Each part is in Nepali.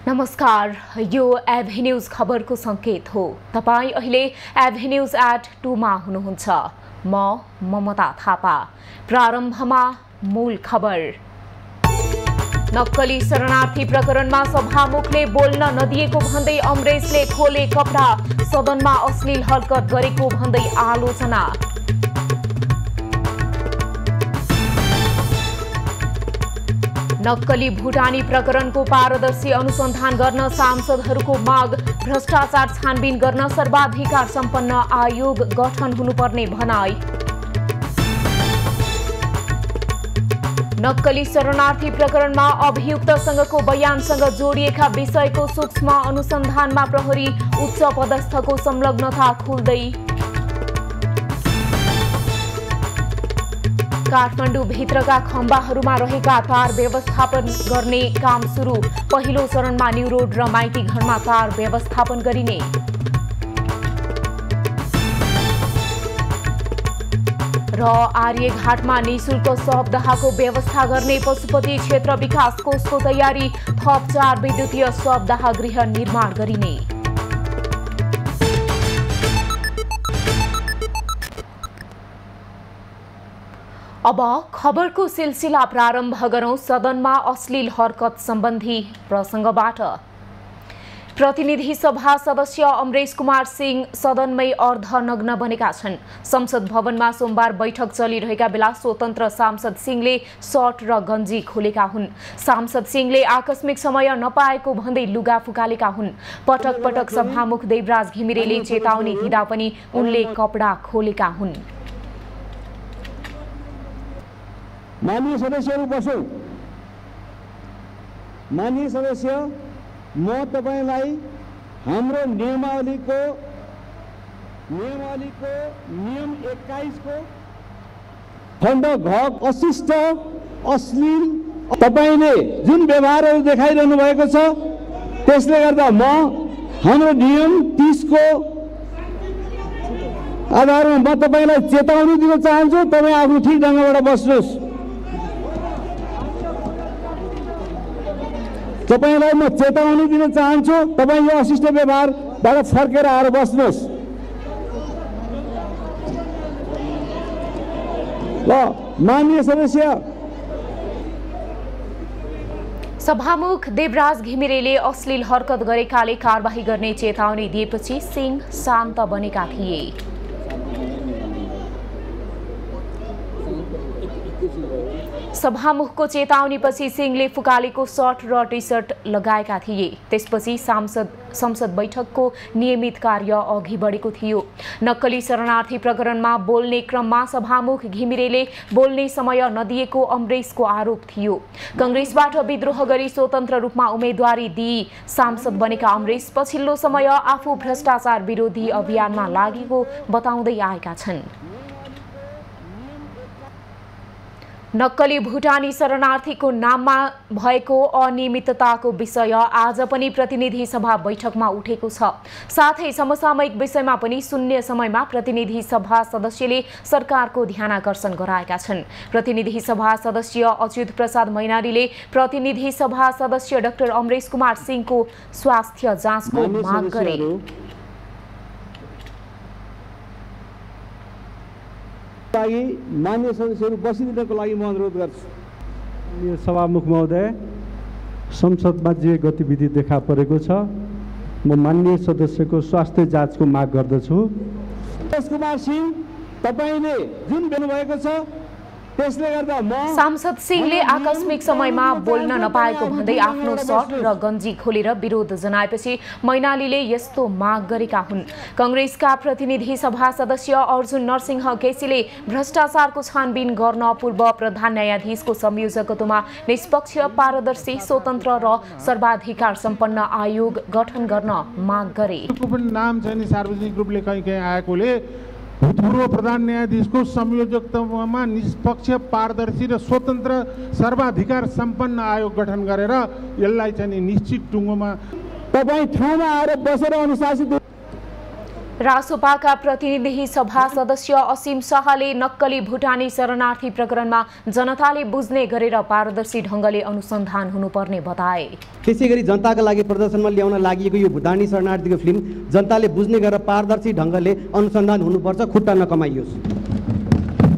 नमस्कार, यो एभेन्यूज खबरको संकेत हो। तपाई अहिले एभेन्यूज@2 मा हुनुहुन्छ। म ममता थापा। प्रारम्भमा मूल खबर। नक्कली शरणार्थी प्रकरणमा सभामुखले बोल्न नदिएको भन्दै अमरेशले खोले कपडा, सदनमा अश्लील हरकत गरेको भन्दै आलोचना। नक्कली भुटानी प्रकरणको पारदर्शी अनुसन्धान गर्न सांसदहरूको माग। भ्रष्टाचार छानबिन गर्न सर्वाधिकार सम्पन्न आयोग गठन हुनुपर्ने भनाई। नक्कली शरणार्थी प्रकरणमा अभियुक्तसँगको बयानसँग जोडिएका विषयको सूक्ष्म अनुसन्धानमा प्रहरी, उच्च पदस्थको संलग्नता खुल्दै। काठमाडौँ भित्रका खम्बाहरूमा रहेका तार व्यवस्थापन गर्ने काम सुरु। पहिलो चरणमा न्यू रोड र माइती घरमा तार व्यवस्थापन गरिने। र आर्यघाटमा निःशुल्क शवदाहको व्यवस्था गर्ने पशुपति क्षेत्र विकास कोषको तयारी। थप 4 विद्युतीय शवदाह गृह निर्माण गरिने। अब खबरको सिलसिला प्रारम्भ गरौं सदनमा अश्लील हरकत सम्बन्धी प्रसंगबाट। प्रतिनिधि सभा सदस्य अमरेश कुमार सिंह सदनमै अर्धनग्न बनेका छन्। संसद भवनमा सोमबार बैठक चलिरहेका बेला स्वतन्त्र सांसद सिंहले सर्ट र गन्जी खोलेका हुन्। सांसद सिंहले आकस्मिक समय नपाएको भन्दै लुगा फुकालेका हुन्। पटक पटक सभामुख देवराज घिमिरेले चेतावनी दिँदा पनि उनले कपडा खोलेका हुन्। माननीय सदस्यहरू बसौं। माननीय सदस्य, म तपाईलाई हाम्रो नियमावलीको नियम 21 को खण्ड घ अशिष्ट अश्लील तपाईले जुन व्यवहारहरू देखाइरहनु भएको छ, त्यसले गर्दा म हाम्रो नियम 30 को आधारमा म तपाईलाई चेतावनी दिन चाहन्छु। तपाई आफ्नो ठिक ढङ्गबाट बस्नुहोस्। तपाईलाई म चेतावनी दिन चाहन्छु। तपाई यो अशिष्ट व्यवहारबाट फर्केर आएर बस्नुहोस्। ल माननीय सदस्य, सभामुख देवराज घिमिरेले अश्लील हरकत गरेकाले कारबाही गर्ने चेतावनी दिएपछि सिंह शान्त बनेका थिए। सभामुखको चेतावनीपछि सिंहले फुकालेको सर्ट र टी सर्ट लगाएका थिए। त्यसपछि संसद बैठकको नियमित कार्य अघि बढेको थियो। नक्कली शरणार्थी प्रकरणमा बोल्ने क्रममा सभामुख घिमिरेले बोल्ने समय नदिएको अमरेशको आरोप थियो। कांग्रेसबाट विद्रोह गरी स्वतन्त्र रूपमा उम्मेदवारी दिई सांसद बनेका अमरेश पछिल्लो समय आफू भ्रष्टाचार विरोधी अभियानमा लागेको बताउँदै आएका छन्। नक्कली भुटानी शरणार्थीको नाममा भएको अनियमितताको विषय आज पनि प्रतिनिधि सभा बैठकमा उठेको छ। साथै समसामयिक विषयमा पनि शून्य समयमा प्रतिनिधि सभा सदस्यले सरकारको ध्यानाकर्षण गराएका छन्। प्रतिनिधि सभा सदस्य अच्युत प्रसाद मैनालीले प्रतिनिधि सभा सदस्य डाक्टर अमरेश कुमार सिंहको स्वास्थ्य जाँचको माग गरे। मान्य सदस्यहरू बसिदिनको लागि म अनुरोध गर्छु। यो सभामुख महोदय, संसदमा जे गतिविधि देखा परेको छ, म माननीय सदस्यको स्वास्थ्य जाँचको माग गर्दछु। अमरेश कुमार सिंह, तपाईले जुन भन्नुभएको छ त्यसले गर्दा म सांसद सिंहले आकस्मिक समयमा बोल्न नपाएको भन्दै आफ्नो सर्ट र गन्जी खोलेर विरोध जनाएपछि मैनालीले यस्तो माग गरेका हुन्। कांग्रेसका प्रतिनिधि सभा सदस्य अर्जुन नरसिंह केसीले भ्रष्टाचारको छानबिन गर्न पूर्व प्रधान न्यायाधीशको संयोजकत्वमा निष्पक्ष, पारदर्शी, स्वतन्त्र र सर्वाधिकार सम्पन्न आयोग गठन गर्न माग गरे। नाम चाहिँ सार्वजनिक रूपले कहीँ आएकोले भूतपूर्व प्रधान न्यायाधीशको संयोजकत्वमा निष्पक्ष, पारदर्शी र स्वतन्त्र सर्वाधिकार सम्पन्न आयोग गठन गरेर यसलाई चाहिँ निश्चित टुङ्गोमा तपाईँ ठाउँमा आएर बसेर अनुशासित रासोपाका प्रतिनिधि सभा सदस्य असीम शाहले नक्कली भुटानी शरणार्थी प्रकरणमा जनताले बुझ्ने गरेर पारदर्शी ढङ्गले अनुसन्धान हुनुपर्ने बताए। त्यसैगरी जनताका लागि प्रदर्शनमा ल्याउन लागि यो भुटानी शरणार्थीको फिल्म जनताले बुझ्ने गरेर पारदर्शी ढङ्गले अनुसन्धान हुनुपर्छ, खुट्टा नकमाइयोस्।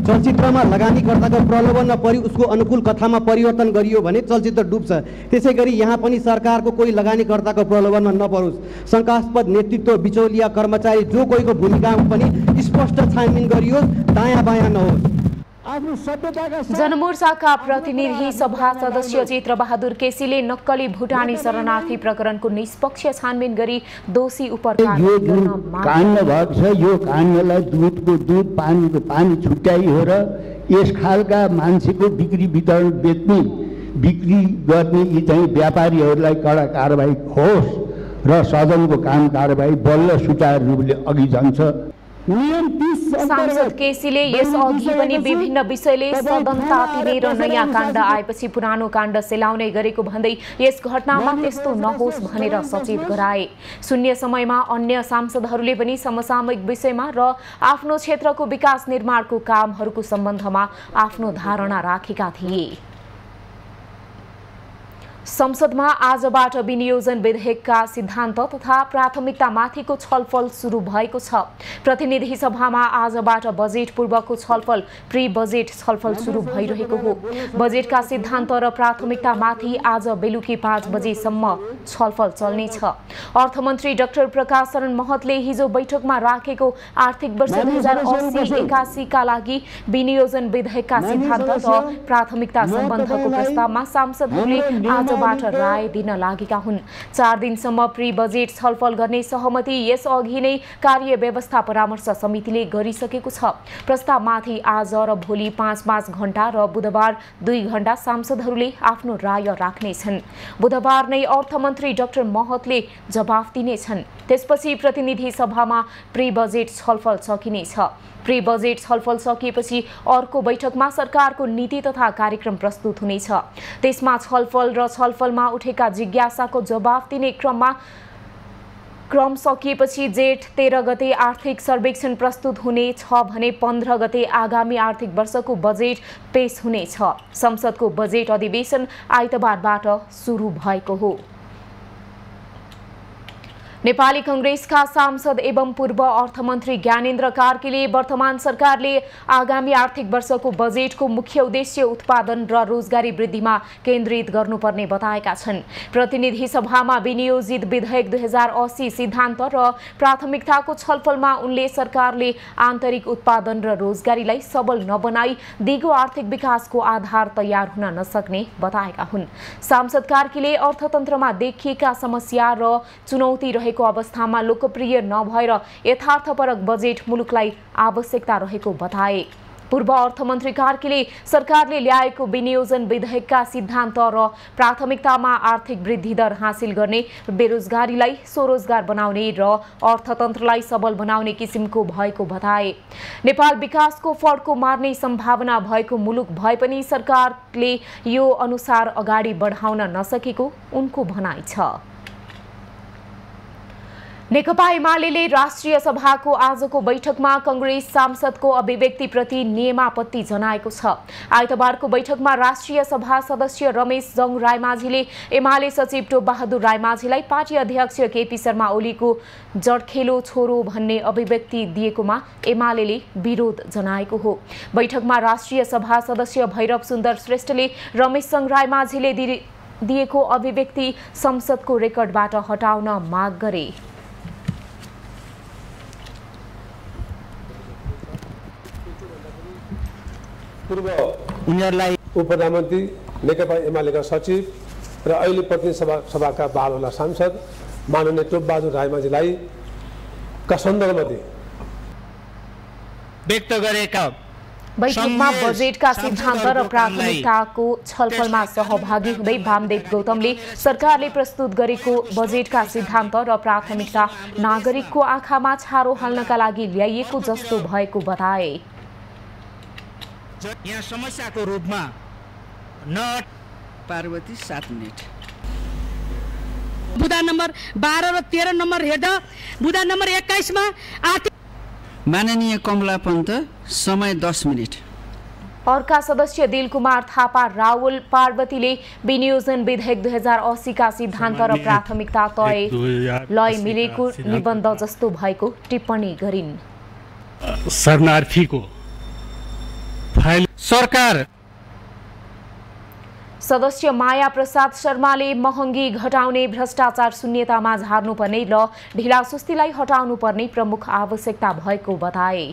चलचित्रमा लगानीकर्ताको प्रलोभनमा परि उसको अनुकूल कथामा परिवर्तन गरियो भने चलचित्र डुब्छ। त्यसैगरी यहाँ पनि सरकारको कोही लगानीकर्ताको प्रलोभनमा नपरोस्। शङ्कास्पद नेतृत्व, बिचौलिया, कर्मचारी जो कोहीको भूमिका पनि स्पष्ट छानबिन गरियोस्, दायाँ बायाँ नहोस्। जनमोर्चाका प्रतिनिधि सभा सदस्य चित्रबहादुर केसीले नक्कली भुटानी शरणार्थी प्रकरणको निष्पक्ष छानबिन गरी दोषी उप यो जुन काण्ड भएको छ यो काण्डलाई दुधको दुध पानीको पानी छुट्याइ हो र यस खालका मान्छेको बिक्री वितरण बेच्ने बिक्री गर्ने यी चाहिँ व्यापारीहरूलाई कडा कारबाही होस् र सदनको काम कारबाही बल्ल सुचारू रूपले अघि जान्छ। सांसद केसीले यसअघि पनि विभिन्न विषयले सदन तातिने र नयाँ काण्ड आएपछि पुरानो काण्ड सेलाउने गरेको भन्दै यस घटनामा त्यस्तो नहोस् भनेर सचेत गराए। शून्य समयमा अन्य सांसदहरूले पनि समसामयिक विषयमा र आफ्नो क्षेत्रको विकास निर्माणको कामहरूको सम्बन्धमा आफ्नो धारणा राखेका थिए। संसदमा आजबाट विनियोजन विधेयकका सिद्धान्त तथा प्राथमिकतामाथिको छलफल सुरु भएको छ। प्रतिनिधि सभामा आजबाट बजेट पूर्वको छलफल प्री बजेट छलफल सुरु भइरहेको हो। बजेटका सिद्धान्त र प्राथमिकतामाथि आज बेलुकी 5 बजेसम्म छलफल चल्नेछ। अर्थमन्त्री डाक्टर प्रकाश शरण महतले हिजो बैठकमा राखेको आर्थिक वर्ष 2080-81 का लागि विनियोजन विधेयकका सिद्धान्त र प्राथमिकता सम्बन्धको प्रस्तावमा सांसदहरूले आजबाट राय दिन लागेका हुन्। 4 दिनसम्म प्री बजेट छलफल गर्ने सहमति यसअघि नै कार्य व्यवस्था परामर्श समितिले गरिसकेको छ। प्रस्तावमाथि आज र भोलि 5-5 घण्टा र बुधबार 2 घण्टा सांसदहरूले आफ्नो राय राख्नेछन्। बुधबार नै अर्थमन्त्री डाक्टर महतले जवाफ दिनेछन्। त्यसपछि प्रतिनिधि सभामा प्री बजेट छलफल सकिनेछ। प्री बजेट छलफल सकिएपछि अर्को बैठकमा सरकारको नीति तथा कार्यक्रम प्रस्तुत हुनेछ। त्यसमा छलफल र छलफलमा उठेका जिज्ञासाको जवाफ दिने क्रम सकिएपछि जेठ 13 गते आर्थिक सर्वेक्षण प्रस्तुत हुनेछ भने 15 गते आगामी आर्थिक वर्षको बजेट पेश हुनेछ। संसदको बजेट अधिवेशन आइतबारबाट सुरु भएको हो। नेपाली कांग्रेसका सांसद एवं पूर्व अर्थमन्त्री ज्ञानेन्द्र कार्कीले वर्तमान सरकारले आगामी आर्थिक वर्षको बजेटको मुख्य उद्देश्य उत्पादन र रोजगारी वृद्धिमा केन्द्रित गर्नुपर्ने बताएका छन्। प्रतिनिधि सभामा विनियोजित विधेयक 2080 सिद्धान्त र प्राथमिकताको छलफलमा उनले सरकारले आन्तरिक उत्पादन र रोजगारीलाई सबल नबनाई दिगो आर्थिक विकासको आधार तयार हुन नसक्ने बताएका हुन्। सांसद कार्कीले अर्थतन्त्रमा देखिएका समस्या र चुनौती रहेको अवस्थामा लोकप्रिय नभएर यथार्थपरक बजेट मुलुकलाई आवश्यकता रहेको बताए। पूर्व अर्थमन्त्री कार्कीले सरकारले ल्याएको विनियोजन विधेयकका सिद्धान्त र प्राथमिकतामा आर्थिक वृद्धि दर हासिल गर्ने, बेरोजगारीलाई स्वरोजगार बनाउने र अर्थतन्त्रलाई सबल बनाउने किसिमको भएको बताए। नेपाल विकासको फड्को मार्ने सम्भावना भएको मुलुक भए पनि सरकारले यो अनुसार अगाडि बढाउन नसकेको उनको भनाइ छ। नेकपा एमाले राष्ट्रिय सभाको आजको बैठकमा कांग्रेस सांसदको अभिव्यक्तिप्रति नियमापत्ति जनाएको छ। आइतबारको बैठकमा राष्ट्रिय सभा सदस्य रमेश जङ रायमाझीले एमाले सचिव टोपबहादुर रायमाझीलाई पार्टी अध्यक्ष केपी शर्मा ओलीको जडखेलो छोरो भन्ने अभिव्यक्ति दिएकोमा एमाले विरोध जनाएको हो। बैठकमा राष्ट्रिय सभा सदस्य भैरव सुन्दर श्रेष्ठले रमेश जङ रायमाझीले दिएको अभिव्यक्ति संसदको रेकर्डबाट हटाउन माग गरे। पूर्व उनीहरूलाई उपप्रधानमन्त्री नेकपा एमालेका सचिव र अहिले प्रतिनिधि सभाका बालवाला सांसद माननीय टोपबहादुर रायमाझीलाई का सन्दर्भमा व्यक्त गरेका बैठकमा बजेटका सिद्धान्त र प्राथमिकताको छलफलमा सहभागी हुँदै वामदेव गौतमले सरकारले प्रस्तुत गरेको बजेटका सिद्धान्त र प्राथमिकता नागरिकको आँखामा छारो हाल्नका लागि ल्याइएको जस्तो भएको बताए। यहाँ समस्याको रूपमा पार्वती 7 मिनेट बुदा नम्बर 12 र 13 नम्बर हेर्दा बुदा नम्बर 21 मा आर्थिक माननीय कमला पन्त समय 10 मिनेट। अर्का सदस्य दिलकुमार थापा रावल पार्वतीले विनियोजन विधेयक 2080 का सिद्धान्त र प्राथमिकता तय लय मिलेको निबन्ध जस्तो भएको टिप्पणी गरिन्। शरणार्थीको फाइल सरकार सदस्य माया प्रसाद शर्माले महँगी घटाउने, भ्रष्टाचार शून्यतामा झार्नुपर्ने र ढिलासुस्तीलाई हटाउनुपर्ने प्रमुख आवश्यकता भएको बताए।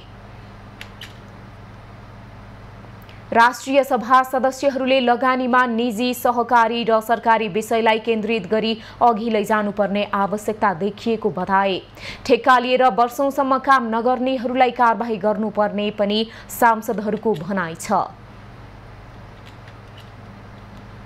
राष्ट्रिय सभा सदस्यहरूले लगानीमा निजी, सहकारी र सरकारी विषयलाई केन्द्रित गरी अघि लैजानुपर्ने आवश्यकता देखिएको बताए। ठेक्का लिएर वर्षौंसम्म काम नगर्नेहरूलाई कारबाही गर्नुपर्ने पनि सांसदहरूको भनाइ छ।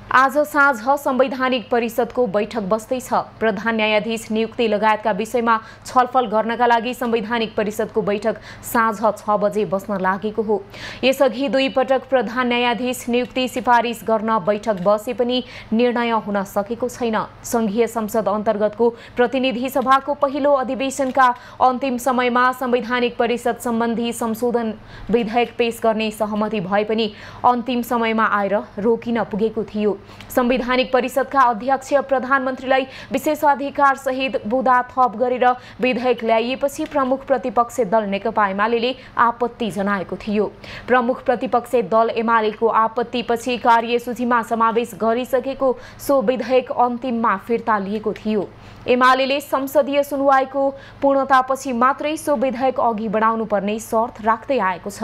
आज साँझ संवैधानिक परिषदको बैठक बस्दैछ। प्रधान न्यायाधीश नियुक्ति लगायतका विषयमा छलफल गर्नका लागि संवैधानिक परिषदको बैठक साँझ 6 बजे बस्न लागेको हो। यसअघि 2 पटक प्रधान न्यायाधीश नियुक्ति सिफारिस गर्न बैठक बसे पनि निर्णय हुन सकेको छैन। संघीय संसद अन्तर्गतको प्रतिनिधि सभाको पहिलो अधिवेशनका अन्तिम समयमा संवैधानिक परिषद सम्बन्धी संशोधन विधेयक पेश गर्ने सहमति भए पनि अन्तिम समयमा आएर रोकिन पुगेको थियो। संवैधानिक परिषदका अध्यक्ष प्रधानमन्त्रीलाई विशेषाधिकार सहित बुदा थप गरेर विधेयक ल्याइएपछि प्रमुख प्रतिपक्षी दल नेकपा एमाले आपत्ति जनाएको थियो। प्रमुख प्रतिपक्षी दल एमालेको आपत्तिपछि कार्यसूचीमा समावेश गरिसकेको सो विधेयक अन्तिममा फिर्ता लिएको थियो। एमाले संसदीय सुनवाईको पूर्णतापछि मात्रै सो विधेयक अघि बढाउनुपर्ने शर्त राख्दै आएको छ।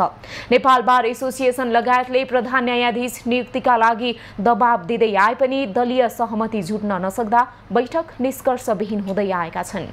नेपाल बार एसोसिएसन लगायतले प्रधान न्यायाधीश नियुक्तिका लागि दबाब दिँदै आए पनि दलीय सहमति जुट्न नसक्दा बैठक निष्कर्षविहीन हुँदै आएका छन्।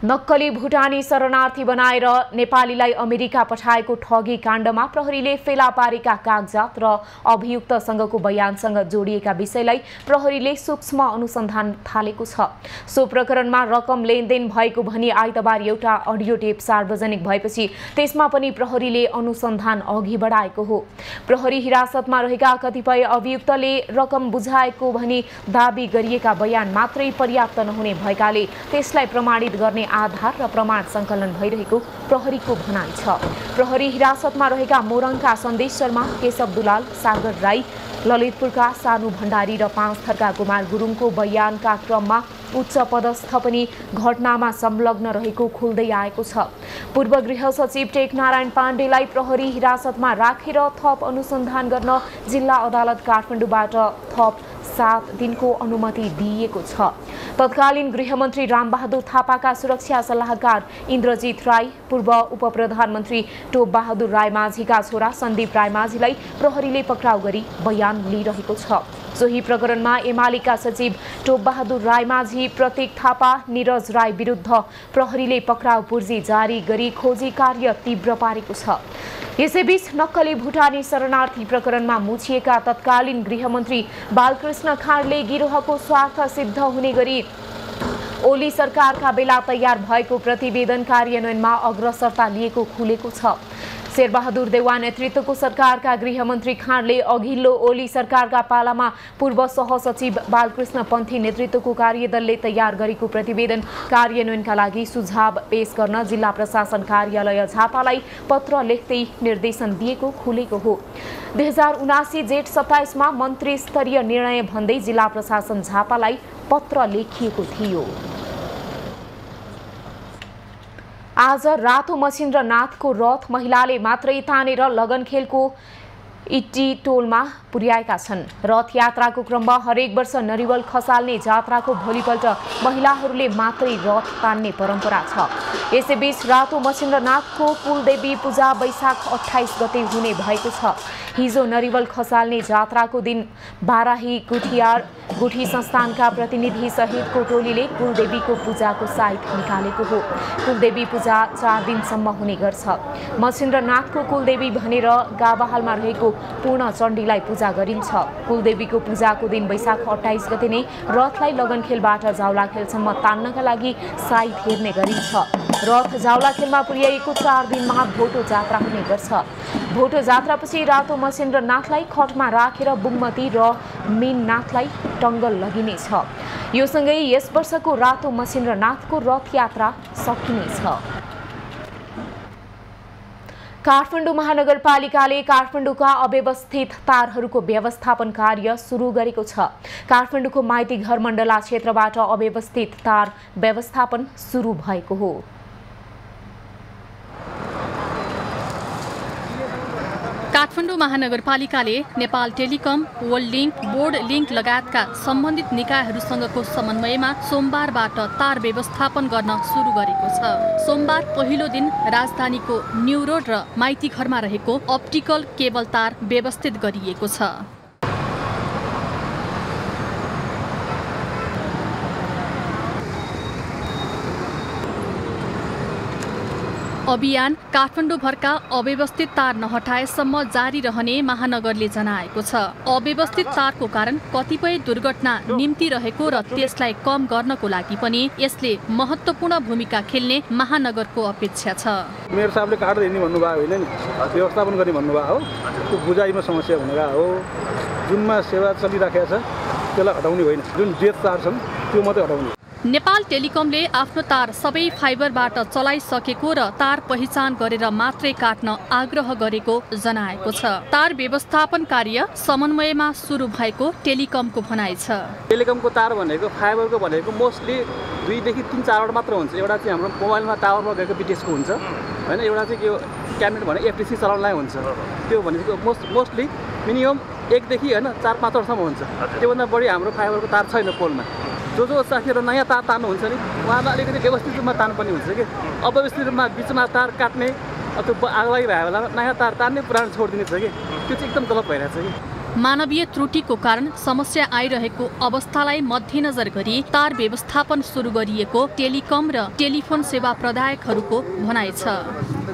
नक्कली भुटानी शरणार्थी बनाएर नेपालीलाई अमेरिका पठाएको ठगी काण्डमा प्रहरीले फेला पारेका कागजात र अभियुक्तसँगको बयानसँग जोडिएका विषयलाई प्रहरीले सूक्ष्म अनुसन्धान थालेको छ। सो प्रकरणमा रकम लेनदेन भएको भनी आइतबार एउटा अडियो टेप सार्वजनिक भएपछि त्यसमा पनि प्रहरीले अनुसन्धान अघि बढाएको हो। प्रहरी हिरासतमा रहेका कतिपय अभियुक्तले रकम बुझाएको भनी दाबी गरिएका बयान मात्रै पर्याप्त नहुने भएकाले त्यसलाई प्रमाणित गर्ने आधार र प्रमाण संकलन भइरहेको प्रहरीको भनाइ छ। प्रहरी हिरासतमा रहेका मोरङका सन्देश शर्मा, केशव दुलाल, सागर राई, ललितपुरका सानु भण्डारी र 5 थरका कुमार गुरुङको बयानका क्रममा उच्च पदस्थ पनि घटनामा संलग्न रहेको खुल्दै आएको छ। पूर्व गृह सचिव टेकनारायण पाण्डेलाई प्रहरी हिरासतमा राखेर थप अनुसन्धान गर्न जिल्ला अदालत काठमाडौँबाट थप 7 दिनको अनुमति दिइएको छ। तत्कालीन गृहमन्त्री रामबहादुर थापाका सुरक्षा सल्लाहकार इन्द्रजित राई, पूर्व उपप्रधानमन्त्री टोपबहादुर रायमाझीका छोरा सन्दीप रायमाझीलाई प्रहरीले पक्राउ गरी बयान लिइरहेको छ। सोही प्रकरणमा एमालेका सचिव टोपबहादुर रायमाझी, प्रतीक थापा, निरज राई विरुद्ध प्रहरीले पक्राउ पूर्जी जारी गरी खोजी कार्य तीव्र पारेको छ। यसैबीच नक्कली भुटानी शरणार्थी प्रकरणमा मुछिएका तत्कालीन गृहमन्त्री बालकृष्ण खाँडले गिरोहको स्वार्थ सिद्ध हुने गरी ओली सरकारका बेला तयार भएको प्रतिवेदन कार्यान्वयनमा अग्रसरता लिएको खुलेको छ। शेरबहादुर देउवा नेतृत्वको सरकारका गृहमन्त्री खाँडले अघिल्लो ओली सरकारका पालामा पूर्व सहसचिव बालकृष्ण पन्थी नेतृत्वको कार्यदलले तयार गरेको प्रतिवेदन कार्यान्वयनका लागि सुझाव पेश गर्न जिल्ला प्रशासन कार्यालय झापालाई पत्र लेख्दै निर्देशन दिएको खुलेको हो। 2079 जेठ 27 मा मन्त्री स्तरीय निर्णय भन्दै जिल्ला प्रशासन झापालाई पत्र लेखिएको थियो। आज रातो मसिन्द्रनाथको रथ महिलाले मात्रै तानेर लगनखेलको इट्टी टोलमा पुर्याएका छन्। रथ यात्राको क्रममा हरेक वर्ष नरिवल खसाल्ने जात्राको भोलिपल्ट महिलाहरूले मात्रै रथ तान्ने परम्परा छ। यसैबीच रातो मसिन्द्रनाथको कुलदेवी पूजा वैशाख 28 गते हुने भएको छ। हिजो नरिवल खसाल्ने जात्राको दिन बाराही गुठियार गुठी संस्थानका प्रतिनिधि सहितको टोलीले कुलदेवीको पूजाको साइत निकालेको हो। कुलदेवी पूजा 4 दिनसम्म हुने गर्छ। मसिन्द्रनाथको कुलदेवी भनेर गावाहालमा रहेको पूर्ण चण्डीलाई पूजा गरिन्छ। कुलदेवीको पूजाको दिन वैशाख 28 गते नै रथलाई लगनखेलबाट जाउलाखेलसम्म तान्नका लागि साइत हेर्ने गरिन्छ। रथ जाउलाखेलमा पुर्याएको 4 दिनमा भोटो जात्रा हुने गर्छ। भोटो जात्रापछि रातो मसिन्द्रनाथलाई खटमा राखेर बुङमती र मीननाथलाई टङ्गल लगिनेछ। यो सँगै यस वर्षको रातो मसिन्द्रनाथको रथ यात्रा सकिनेछ। काठमाडौँ महानगरपालिकाले काठमाडौँका अव्यवस्थित तारहरूको व्यवस्थापन कार्य सुरु गरेको छ। काठमाडौँको माइती घर मण्डला क्षेत्रबाट अव्यवस्थित तार व्यवस्थापन सुरु भएको हो। काठमाडौँ महानगरपालिकाले Nepal telecom, world link, broad link लगायतका सम्बन्धित निकायहरूसँगको समन्वयमा सोमबारबाट तार व्यवस्थापन गर्न सुरु गरेको छ। सोमबार पहिलो दिन राजधानीको न्यू रोड र माइती घरमा रहेको अप्टिकल केबल तार व्यवस्थित गरिएको छ। अभियान काठमाडौँभरका अव्यवस्थित तार नहटाएसम्म जारी रहने महानगरले जनाएको छ। अव्यवस्थित तारको कारण कतिपय दुर्घटना निम्ति रहेको र त्यसलाई कम गर्नको लागि पनि यसले महत्त्वपूर्ण भूमिका खेल्ने महानगरको अपेक्षा छ। मेयर साहबले काटेर हिँड्ने भन्नुभयो होइन नि, व्यवस्थापन गर्ने भन्नुभयो हो, त्यो बुझाइमा समस्या हुनेगा हो। जुनमा सेवा चलिराखेको छ त्यसलाई हटाउने होइन, जुन डेथ तार छन् त्यो मात्रै हटाउने। नेपाल टेलिकमले आफ्नो तार सबै फाइबरबाट चलाइसकेको र तार पहिचान गरेर मात्रै काट्न आग्रह गरेको जनाएको छ। तार व्यवस्थापन कार्य समन्वयमा सुरु भएको टेलिकमको भनाइ छ। टेलिकमको तार भनेको फाइबरको भनेको मोस्टली 2 देखि 3 4वटा मात्र हुन्छ। एउटा चाहिँ हाम्रो मोबाइलमा टावरमा गएको बिटिएसको हुन्छ होइन, एउटा चाहिँ यो क्याबिनेट भने एफटिसी चलाउनलाई हुन्छ। त्यो भनेको मोस्टली मिनिमम 1 देखि होइन 4-5वटासम्म हुन्छ। त्योभन्दा बढी हाम्रो फाइबरको तार छैन पोलमा। जो साथीहरू नयाँ तार तार्नुहुन्छ नि उहाँलाई अलिकति व्यवस्थित रूपमा तार्नुपर्ने हुन्छ कि अव्यवस्थित रूपमा बिचमा तार काट्ने अथवा आगलागी भयो होला नयाँ तार तार्ने पुरानो छोडिदिने छ कि त्यो चाहिँ एकदम गलत भइरहेछ कि। मानवीय त्रुटिको कारण समस्या आइरहेको अवस्थालाई मध्यनजर गरी तार व्यवस्थापन सुरु गरिएको टेलिकम र टेलिफोन सेवा प्रदायकहरूको भनाइ छ।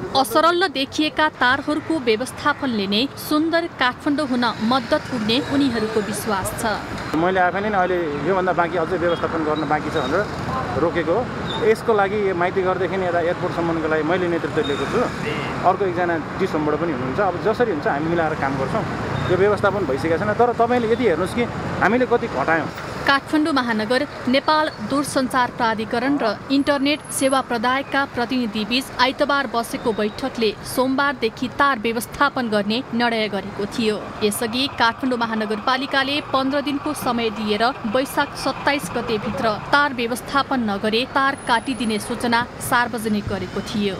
असरल देखिएका तारहरूको व्यवस्थापनले नै सुन्दर काठमाडौँ हुन मद्दत पुग्ने उनीहरूको विश्वास छ। मैले आफै नै अहिले योभन्दा बाँकी अझै व्यवस्थापन गर्न बाँकी छ भनेर रोकेको हो। यसको लागि माइती घरदेखि यता एयरपोर्टसम्मको लागि मैले नेतृत्व लिएको छु। अर्को एकजना डिसम्बरबाट पनि हुनुहुन्छ। अब जसरी हुन्छ हामी मिलाएर काम गर्छौँ। यो व्यवस्थापन भइसकेको छैन, तर तपाईँले यदि हेर्नुहोस् कि हामीले कति घटायौँ। काठमाडौँ महानगर नेपाल दूरसञ्चार प्राधिकरण र इन्टरनेट सेवा प्रदायकका प्रतिनिधिबीच आइतबार बसेको बैठकले सोमबारदेखि तार व्यवस्थापन गर्ने निर्णय गरेको थियो। यसअघि काठमाडौँ महानगरपालिकाले 15 दिनको समय दिएर वैशाख 27 गतेभित्र तार व्यवस्थापन नगरे तार काटिदिने सूचना सार्वजनिक गरेको थियो।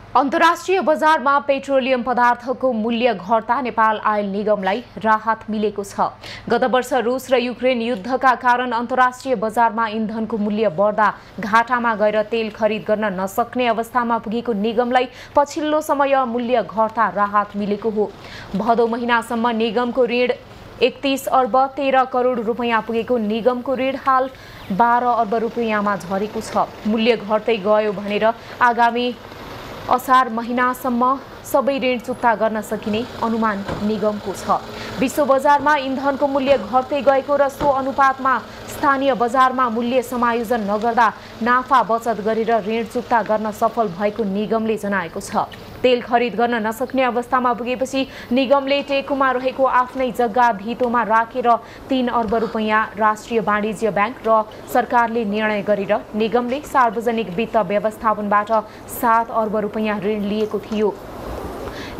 अन्तर्राष्ट्रिय बजारमा पेट्रोलियम पदार्थको मूल्य घट्दा नेपाल आयल निगमलाई राहत मिलेको छ। गत वर्ष रुस र युक्रेन युद्धका कारण अन्तर्राष्ट्रिय बजारमा इन्धनको मूल्य बढ्दा घाटामा गएर तेल खरिद गर्न नसक्ने अवस्थामा पुगेको निगमलाई पछिल्लो समय मूल्य घट्दा राहत मिलेको हो। भदौ महिनासम्म निगमको ऋण 31 अर्ब 13 करोड रुपैयाँ पुगेको निगमको ऋण हाल 12 अर्ब रुपैयाँमा झरेको छ। मूल्य घट्दै गयो भनेर आगामी असार महिनासम्म सबै ऋण चुक्ता गर्न सकिने अनुमान निगमको छ। विश्व बजारमा इन्धनको मूल्य घट्दै गएको र सो अनुपातमा स्थानीय बजारमा मूल्य समायोजन नगर्दा नाफा बचत गरेर ऋण चुक्ता गर्न सफल भएको निगमले जनाएको छ। तेल खरिद गर्न नसक्ने अवस्थामा पुगेपछि निगमले टेकुमा रहेको आफ्नै जग्गा धितोमा राखेर 3 अर्ब रुपैयाँ राष्ट्रिय वाणिज्य ब्याङ्क र सरकारले निर्णय गरेर निगमले सार्वजनिक वित्त व्यवस्थापनबाट 7 अर्ब रुपैयाँ ऋण लिएको थियो।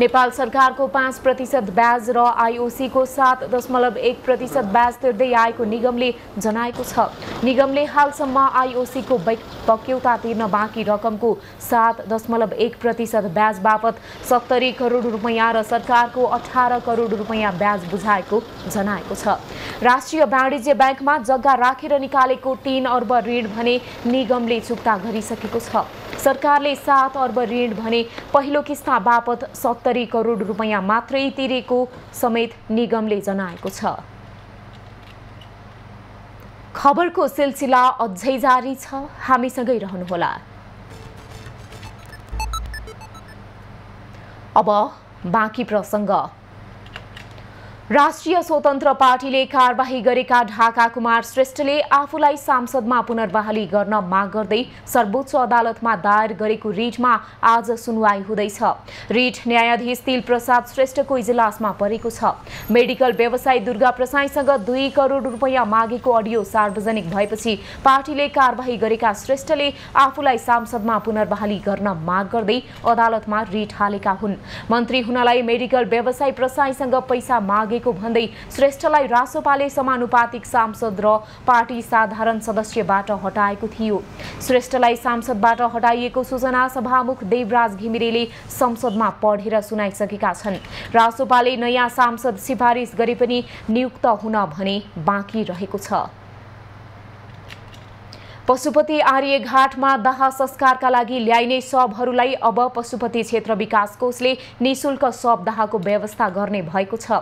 नेपाल सरकारको 5% ब्याज र आइओसीको 7.1% ब्याज तिर्दै आएको निगमले जनाएको छ। निगमले हालसम्म आइओसीको बक्यौता तिर्न बाँकी रकमको 7.1% ब्याज बापत 70 करोड रुपैयाँ र सरकारको 18 करोड रुपैयाँ ब्याज बुझाएको जनाएको छ। राष्ट्रिय वाणिज्य ब्याङ्कमा जग्गा राखेर निकालेको 3 अर्ब ऋण भने निगमले चुक्ता गरिसकेको छ। सरकारले 7 अर्ब ऋण भने पहिलो किस्ता बापत 70 करोड रुपैयाँ मात्रै तिरेको समेत निगमले जनाएको छ। खबरको सिलसिला अझै जारी छ, हामीसँगै रहनुहोला। अब बाँकी प्रसङ्ग। राष्ट्रिय स्वतन्त्र पार्टीले कारबाही गरेका ढाका कुमार श्रेष्ठले आफूलाई सांसदमा पुनर्बहाली गर्न माग गर्दै सर्वोच्च अदालतमा दायर गरेको रिटमा आज सुनवाई हुँदैछ। रिट न्यायाधीश तिल प्रसाद श्रेष्ठको इजलासमा परेको छ। मेडिकल व्यवसायी दुर्गा प्रसाईसँग 2 करोड रुपैयाँ मागेको अडियो सार्वजनिक भएपछि पार्टीले कारबाही गरेका श्रेष्ठले आफूलाई सांसदमा पुनर्बहाली गर्न माग गर्दै अदालतमा रिट हालेका हुन्। मन्त्री हुनलाई मेडिकल व्यवसायी प्रसाईसँग पैसा मागे भन्दै श्रेष्ठलाई रासोपाले समानुपातिक सांसद र पार्टी साधारण सदस्यबाट हटाएको थियो। श्रेष्ठलाई सांसदबाट हटाइएको सूचना सभामुख देवराज घिमिरेले संसदमा पढेर सुनाइसकेका छन्। रासोपाले नयाँ सांसद सिफारिस गरे पनि नियुक्त हुन भने बाँकी रहेको छ। पशुपति आर्यघाटमा दाह संस्कारका लागि ल्याइने शवहरूलाई अब पशुपति क्षेत्र विकास कोषले निशुल्क शव दाहको व्यवस्था गर्ने भएको छ।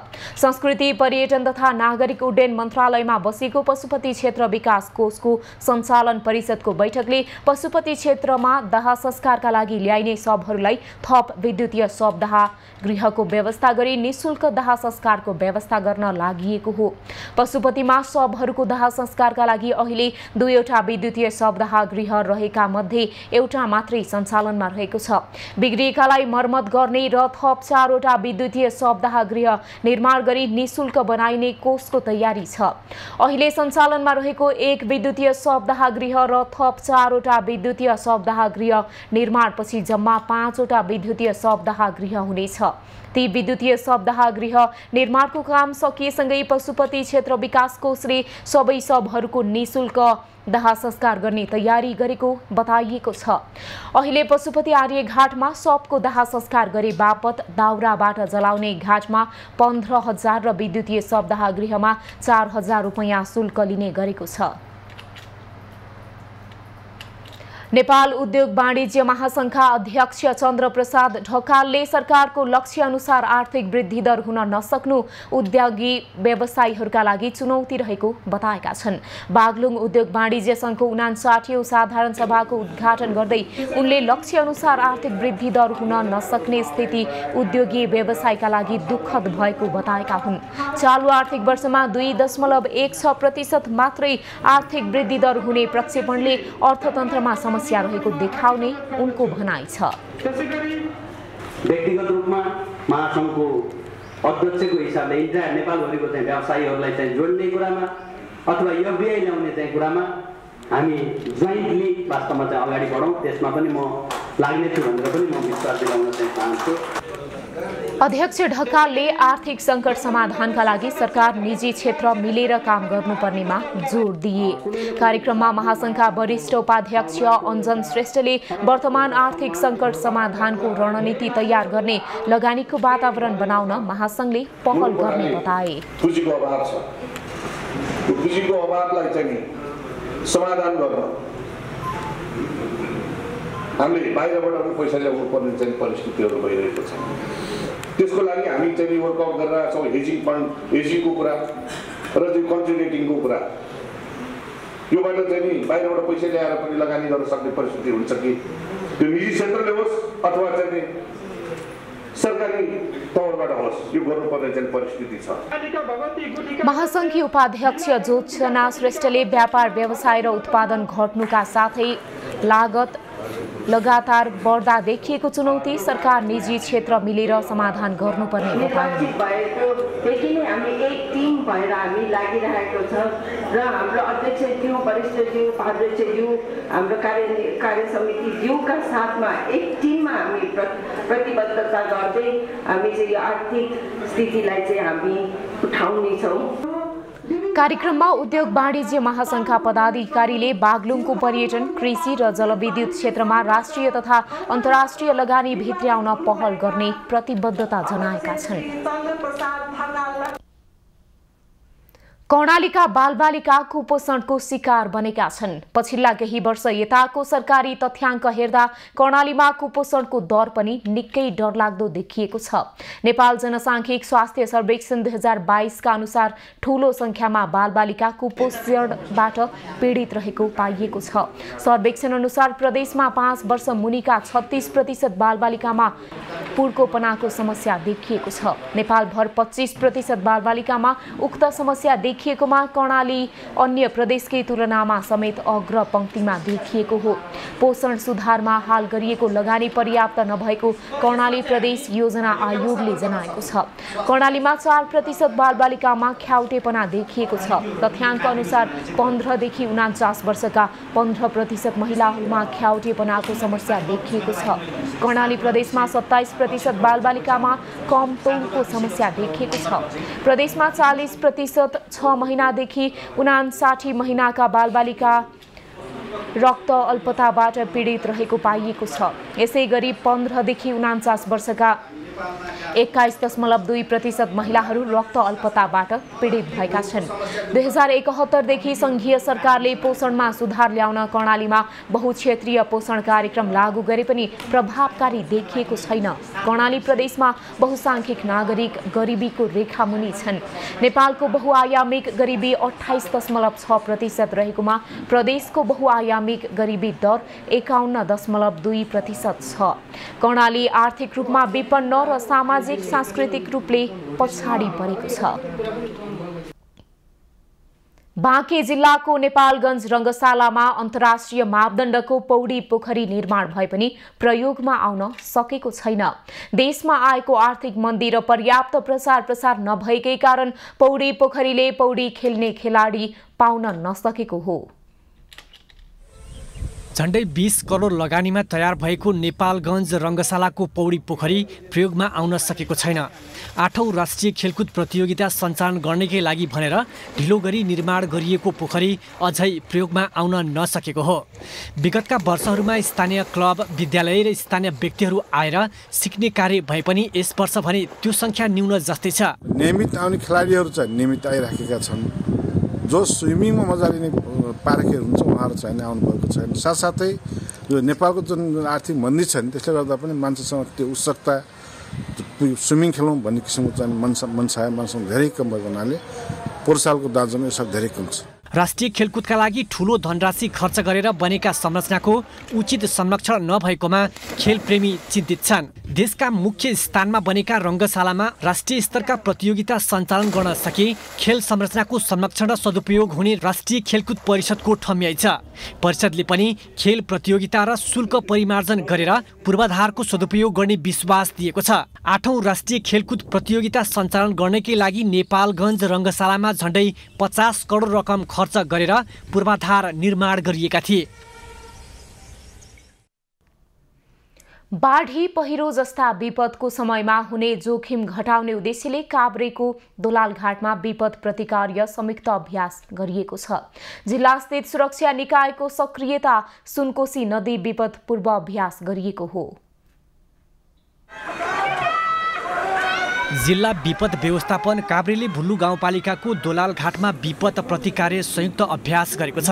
संस्कृति पर्यटन तथा नागरिक उड्डयन मन्त्रालयमा बसेको पशुपति क्षेत्र विकास कोषको सञ्चालन परिषदको बैठकले पशुपति क्षेत्रमा दाह संस्कारका लागि ल्याइने शवहरूलाई थप विद्युतीय शव दाह गृहको व्यवस्था गरी निशुल्क दाह संस्कारको व्यवस्था गर्न लागिएको हो। पशुपतिमा शवहरूको दाह संस्कारका लागि अहिले 2वटा विद्युतीय शवदाह गृह रहेका मध्ये एउटा मात्रै सञ्चालनमा रहेको छ। बिग्रिएकालाई मर्मत गर्ने र थप 4वटा विद्युतीय शवदाह गृह निर्माण गरी निशुल्क बनाइने कोषको तयारी छ। अहिले सञ्चालनमा रहेको 1 विद्युतीय शवदाह गृह र थप 4वटा विद्युतीय शवदाह गृह निर्माणपछि जम्मा 5वटा विद्युतीय शवदाह गृह हुनेछ। ती विद्युतीय शवदाह गृह निर्माणको काम सकिएसँगै पशुपति क्षेत्र विकास कोषले सबै शवहरूको निशुल्क दाह संस्कार गर्ने तयारी गरेको बताइएको छ। अहिले पशुपति आर्यघाटमा शवको दाह संस्कार गरे बापत दाउराबाट जलाउने घाटमा 15,000 र विद्युतीय शवदाह गृहमा 4,000 रुपैयाँ शुल्क लिने गरेको छ। नेपाल उद्योग वाणिज्य महासंघका अध्यक्ष चन्द्र प्रसाद ढकालले सरकारको लक्ष्य अनुसार आर्थिक वृद्धि दर हुन नसक्नु उद्योगी व्यवसायीहरूका लागि चुनौती रहेको बताएका छन्। बागलुङ उद्योग वाणिज्य संघको 59औं साधारण सभाको उद्घाटन गर्दै उनले लक्ष्य अनुसार आर्थिक वृद्धि दर हुन नसक्ने स्थिति उद्योगी व्यवसायका लागि दुःखद भएको बताएका हुन्। चालु आर्थिक वर्षमा 2.16% मात्रै आर्थिक वृद्धि दर हुने प्रक्षेपणले अर्थतन्त्रमा समस्या रहेको देखाउने उनको भनाइ छ। व्यक्तिगत रूपमा महासंघको अध्यक्षको हिसाबले इन्टायर नेपालभरिको चाहिँ व्यवसायीहरूलाई चाहिँ जोड्ने कुरामा अथवा एफडीआई ल्याउने चाहिँ कुरामा हामी जोइन्टली वास्तवमा चाहिँ अगाडि बढौँ, त्यसमा पनि म लाग्ने छु भनेर पनि म विश्वास दिलाउन चाहिँ चाहन्छु। अध्यक्ष ढकालले आर्थिक संकट समाधानका लागि सरकार निजी क्षेत्र मिलेर काम गर्नुपर्नेमा जोड दिए। कार्यक्रममा महासंघका वरिष्ठ उपाध्यक्ष अञ्जन श्रेष्ठले वर्तमान आर्थिक संकट समाधानको रणनीति तयार गर्ने लगानीको वातावरण बनाउन महासंघले पहल गर्ने बताए। पुँजीको अभाव छ, पुँजीको अभावलाई चाहिँ समाधान गर्न हामीले बाहिरबाट पैसा ल्याउनु पर्ने चाहिँ परिस्थितिहरू भइरहेको छ। त्यसको लागि हामी चाहिँ वर्कआउट गरिरहेका छौँ। हेजिङ फन्ड, हेजिङको कुरा र त्यो कन्ट्रिब्युटिङको कुरा, योबाट चाहिँ बाहिरबाट पैसा ल्याएर पनि लगानी गर्न सक्ने परिस्थिति हुन्छ कि त्यो निजी क्षेत्रले होस् अथवा चाहिँ सरकारी तौरबाट होस्, यो गर्नुपर्ने चाहिँ परिस्थिति छ। महासंघकी उपाध्यक्ष ज्योत्सना श्रेष्ठले व्यापार व्यवसाय र उत्पादन घट्नुका साथै लागत लगातार बढ्दा देखिएको चुनौती सरकार निजी क्षेत्र मिलेर समाधान गर्नुपर्ने बताए। देखि नै हामी एक टिम भएर हामी लागिरहेको छ र हाम्रो अध्यक्षज्यू, वरिष्ठज्यू, उपाध्यक्षज्यू, हाम्रो कार्य समितिज्यूका साथमा एक टिममा हामी प्रतिबद्धता गर्दै हामी चाहिँ यो आर्थिक स्थितिलाई चाहिँ हामी उठाउनेछौँ। कार्यक्रममा उद्योग वाणिज्य महासंघका पदाधिकारीले बागलुङको पर्यटन, कृषि र जलविद्युत क्षेत्रमा राष्ट्रिय तथा अन्तर्राष्ट्रिय लगानी भित्र्याउन पहल गर्ने प्रतिबद्धता जनाएका छन्। कर्णालीका बालबालिका कुपोषणको शिकार बनेका छन्। पछिल्ला केही वर्ष यताको सरकारी तथ्याङ्क हेर्दा कर्णालीमा कुपोषणको दर पनि निकै डरलाग्दो देखिएको छ। नेपाल जनसांख्यिक स्वास्थ्य सर्वेक्षण 2022 का अनुसार ठूलो संख्यामा बालबालिका कुपोषणबाट पीडित रहेको पाइएको छ। सर्वेक्षण अनुसार प्रदेशमा 5 वर्ष मुनिका 36% बालबालिकामा पुर्कोपनाको समस्या देखिएको छ। नेपालभर 25% बालबालिकामा उक्त समस्या देखिएकोमा कर्णाली अन्य प्रदेशकै तुलनामा समेत अग्र पंक्तिमा देखिएको हो। पोषण सुधारमा हाल गरिएको लगानी पर्याप्त नभएको कर्णाली प्रदेश योजना आयोगले जनाएको छ। कर्णालीमा 4% बालबालिकामा ख्याउटेपना देखिएको छ। तथ्याङ्क अनुसार 15 देखि 49 वर्षका 15% महिलाहरूमा ख्याउटेपनाको समस्या देखिएको छ। कर्णाली प्रदेशमा 27% बालबालिकामा कम तौलको समस्या देखिएको छ। प्रदेशमा 40% 6 महिनादेखि 59 महिनाका बालबालिका रक्त अल्पताबाट पीडित रहेको पाइएको छ। यसैगरी 15 देखि 49 वर्षका 21.2% महिलाहरू रक्त अल्पताबाट पीडित भएका छन्। 2071 देखि संघीय सरकारले पोषणमा सुधार ल्याउन कर्णालीमा बहुक्षेत्रीय पोषण कार्यक्रम लागू गरे पनि प्रभावकारी देखिएको छैन। कर्णाली प्रदेशमा बहुसांख्यिक नागरिक गरिबीको रेखामुनि छन्। नेपालको बहुआयामिक गरिबी 28.6% रहेकोमा प्रदेशको बहुआयामिक गरिबी दर 51.2% छ। कर्णाली आर्थिक रूपमा विपन्न र सामाजिक सांस्कृतिक रूपले पछाडि परेको छ। बाँके जिल्लाको नेपालगञ्ज रंगशालामा अन्तर्राष्ट्रिय मापदण्डको पौडी पोखरी निर्माण भए पनि प्रयोगमा आउन सकेको छैन। देशमा आएको आर्थिक मन्दी र पर्याप्त प्रचार नभएकै कारण पौडी पोखरीले पौडी खेल्ने खेलाडी पाउन नसकेको हो। झण्डै 20 करोड लगानीमा तयार भएको नेपालगञ्ज रंगशालाको पौडी पोखरी प्रयोगमा आउन सकेको छैन। 8औं राष्ट्रिय खेलकुद प्रतियोगिता सञ्चालन गर्नकै लागि भनेर ढिलो गरी निर्माण गरिएको पोखरी अझै प्रयोगमा आउन नसकेको हो। विगतका वर्षहरूमा स्थानीय क्लब, विद्यालय र स्थानीय व्यक्तिहरू आएर सिक्ने कार्य भए पनि यस वर्ष भने त्यो संख्या न्यून जस्तै छ। नियमित आउने खेलाडीहरू चाहिँ नियमित आइराखेका छन्। जो स्विमिङमा मजाले नै पारखहरू हुन्छ उहाँहरू चाहिँ आउनु भएको छैन। साथसाथै यो नेपालको जुन आर्थिक मन्दी छ नि त्यसले गर्दा पनि मान्छेसँग त्यो उत्सुकता स्विमिङ खेलौँ भन्ने किसिमको चाहिँ मान्छेसँग धेरै कम भएको हुनाले पोहोर सालको दाँजोमा यो सब धेरै कम छ। राष्ट्रिय खेलकुदका लागि ठूलो धनराशि खर्च गरेर बनेका संरचनाको उचित संरक्षण नभएकोमा खेलप्रेमी चिन्तित छन्। देशका मुख्य स्थानमा बनेका रंगशालामा राष्ट्रिय स्तरका प्रतियोगिता सञ्चालन गर्न सके खेल संरचनाको संरक्षण र सदुपयोग हुने राष्ट्रिय खेलकुद परिषदको ठम्याइ छ। परिषदले पनि खेल प्रतियोगिता र शुल्क परिमार्जन गरेर पूर्वाधारको सदुपयोग गर्ने विश्वास दिएको छ। 8औं राष्ट्रिय खेलकुद प्रतियोगिता सञ्चालन गर्नकै लागि नेपालगञ्ज रंगशालामा झण्डै 50 करोड रकम खर्च गरेर पूर्वाधार निर्माण गरिएका थिए। बाढी, पहिरो जस्ता विपदको समयमा हुने जोखिम घटाउने उद्देश्यले काभ्रेको दोलालघाटमा विपद प्रतिकार्य संयुक्त अभ्यास गरिएको छ। जिल्लास्थित सुरक्षा निकायको सक्रियता सुनकोशी नदी विपद पूर्व अभ्यास गरिएको हो। जिल्ला विपद व्यवस्थापन काभ्रेले भुल्लु गाउँपालिकाको दोलालघाटमा विपद प्रतिकार्य संयुक्त अभ्यास गरेको छ।